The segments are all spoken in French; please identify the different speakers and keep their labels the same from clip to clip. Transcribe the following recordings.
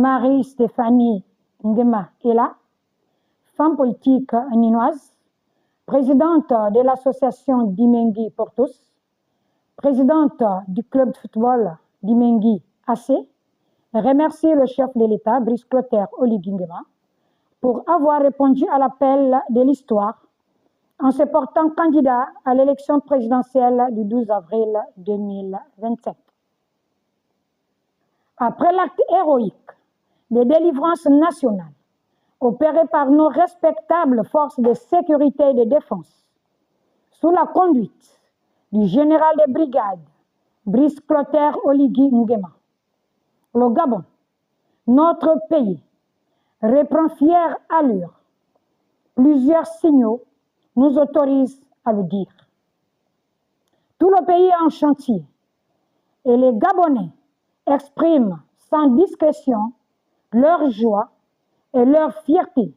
Speaker 1: Marie-Stéphanie Nguema est là, femme politique ninoise, présidente de l'association Dimengi pour tous, présidente du club de football Dimengi AC, remercie le chef de l'État, Brice Clotaire Oligui Nguema, pour avoir répondu à l'appel de l'histoire en se portant candidat à l'élection présidentielle du 12 avril 2025. Après l'acte héroïque de délivrance nationale opéré par nos respectables forces de sécurité et de défense, sous la conduite du général de brigade Brice Clotaire Oligui Nguema, le Gabon, notre pays, reprend fière allure. Plusieurs signaux nous autorisent à le dire. Tout le pays est en chantier et les Gabonais expriment sans discrétion leur joie et leur fierté,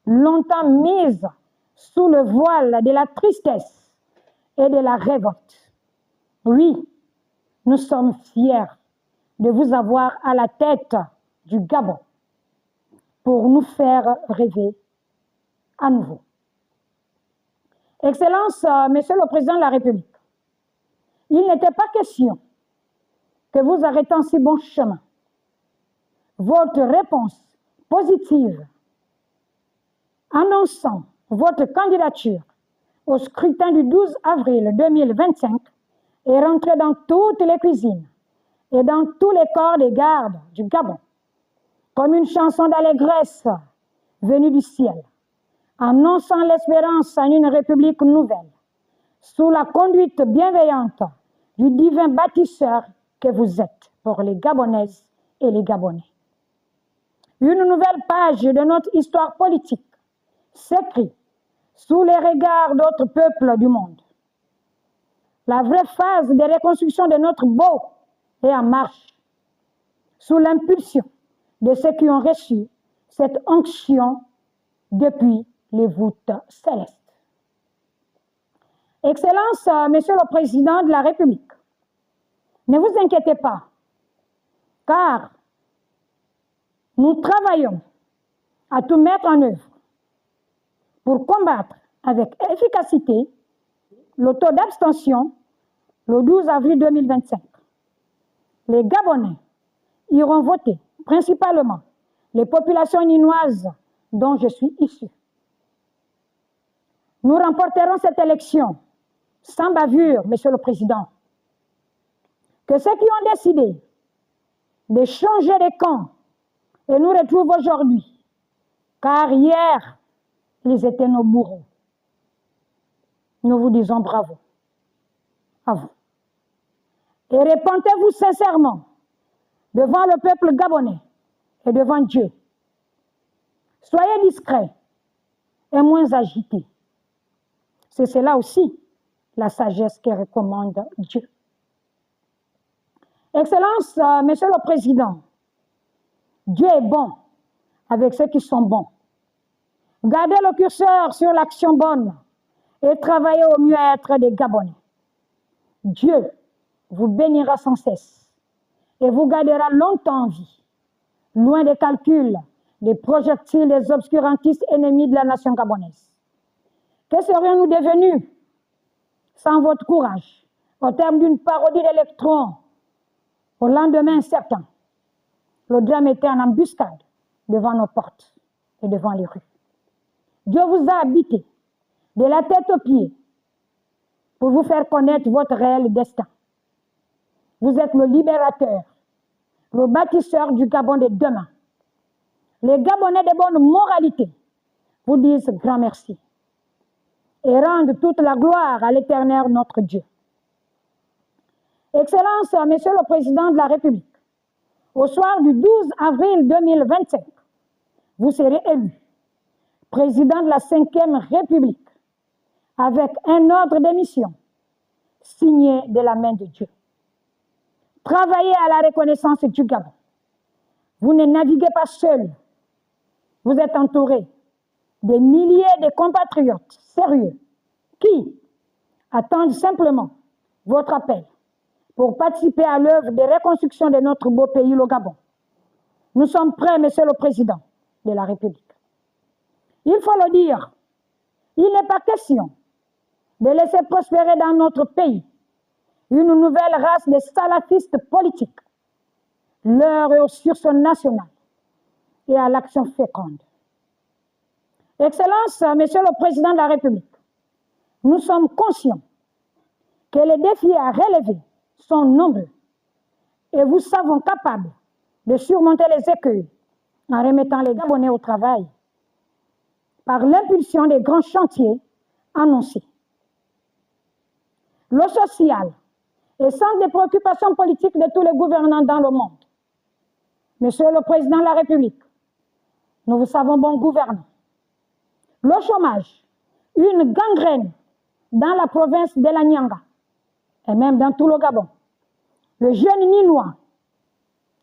Speaker 1: longtemps mise sous le voile de la tristesse et de la révolte. Oui, nous sommes fiers de vous avoir à la tête du Gabon pour nous faire rêver à nouveau. Excellence, Monsieur le Président de la République, il n'était pas question que vous arrêtiez en si bon chemin. Votre réponse positive annonçant votre candidature au scrutin du 12 avril 2025 est rentrée dans toutes les cuisines et dans tous les corps des gardes du Gabon, comme une chanson d'allégresse venue du ciel, annonçant l'espérance en une république nouvelle, sous la conduite bienveillante du divin bâtisseur que vous êtes pour les Gabonaises et les Gabonais. Une nouvelle page de notre histoire politique s'écrit sous les regards d'autres peuples du monde. La vraie phase de reconstruction de notre beau est en marche, sous l'impulsion de ceux qui ont reçu cette onction depuis les voûtes célestes. Excellence, Monsieur le Président de la République, ne vous inquiétez pas, car nous travaillons à tout mettre en œuvre pour combattre avec efficacité le taux d'abstention le 12 avril 2025. Les Gabonais iront voter, principalement les populations ninoises dont je suis issu. Nous remporterons cette élection sans bavure, Monsieur le Président. Que ceux qui ont décidé de changer de camp et nous retrouvent aujourd'hui, car hier, ils étaient nos bourreaux. Nous vous disons bravo à vous. Et répentez-vous sincèrement devant le peuple gabonais et devant Dieu. Soyez discrets et moins agités. C'est cela aussi la sagesse que recommande Dieu. Excellence, Monsieur le Président, Dieu est bon avec ceux qui sont bons. Gardez le curseur sur l'action bonne et travaillez au mieux-être des Gabonais. Dieu vous bénira sans cesse et vous gardera longtemps en vie, loin des calculs, des projectiles des obscurantistes ennemis de la nation gabonaise. Que serions-nous devenus sans votre courage, au terme d'une parodie d'électrons au lendemain incertain? Le drame était en embuscade devant nos portes et devant les rues. Dieu vous a habité de la tête aux pieds pour vous faire connaître votre réel destin. Vous êtes le libérateur, le bâtisseur du Gabon de demain. Les Gabonais de bonne moralité vous disent grand merci et rendent toute la gloire à l'Éternel notre Dieu. Excellence, Monsieur le Président de la République, au soir du 12 avril 2025, vous serez élu président de la 5e République avec un ordre de mission signé de la main de Dieu. Travaillez à la reconnaissance du Gabon. Vous ne naviguez pas seul. Vous êtes entouré de milliers de compatriotes sérieux qui attendent simplement votre appel pour participer à l'œuvre de reconstruction de notre beau pays, le Gabon. Nous sommes prêts, Monsieur le Président de la République. Il faut le dire, il n'est pas question de laisser prospérer dans notre pays une nouvelle race de salafistes politiques. L'heure est au sursaut national et à l'action féconde. Excellence, Monsieur le Président de la République, nous sommes conscients que les défis à relever sont nombreux et vous savons capables de surmonter les écueils en remettant les Gabonais au travail par l'impulsion des grands chantiers annoncés. Le social est centre des préoccupations politiques de tous les gouvernants dans le monde. Monsieur le Président de la République, nous vous savons bon gouvernant. Le chômage, une gangrène dans la province de la Nyanga et même dans tout le Gabon. Le jeune Ninois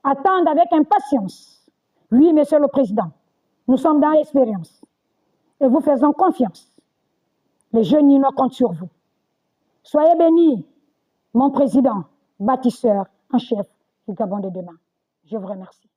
Speaker 1: attend avec impatience. Oui, Monsieur le Président, nous sommes dans l'expérience et vous faisons confiance. Les jeunes Ninois comptent sur vous. Soyez bénis, mon président, bâtisseur en chef du Gabon de demain. Je vous remercie.